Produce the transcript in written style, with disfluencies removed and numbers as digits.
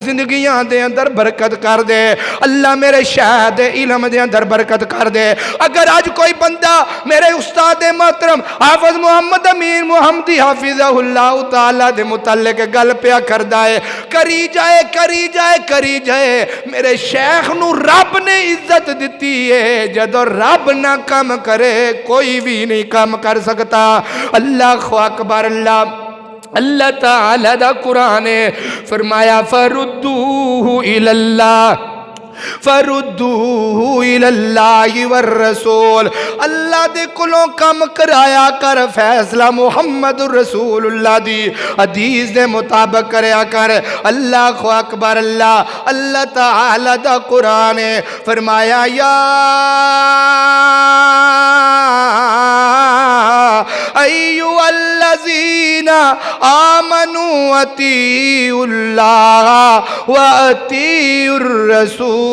زندگیاں دے اندر برکت کر دے اللہ میرے شاہ دے علم دے اندر برکت کر دے اگر آج کوئی بندہ میرے استاد محترم حافظ محمد امین محمدی حافظہ اللہ تعالیٰ دے متعلق گل پیا کر دائے کری جائے میرے شیخ نو رب نے عزت دیتی ہے جدو رب نہ کم کرے کوئی بھی نہیں کم کر سکتا اللہ اکبر اللہ تعالیٰ دا قرآن فرمایا فردوہ الاللہ والرسول اللہ دے کلوں کم کرایا کر فیصلہ محمد رسول اللہ دی حدیث دے مطابق کریا کر اللہ اکبر اللہ تعالی دا قرآن فرمایا یا ایوہ الذین آمنوا اطیعوا اللہ و اطیعوا الرسول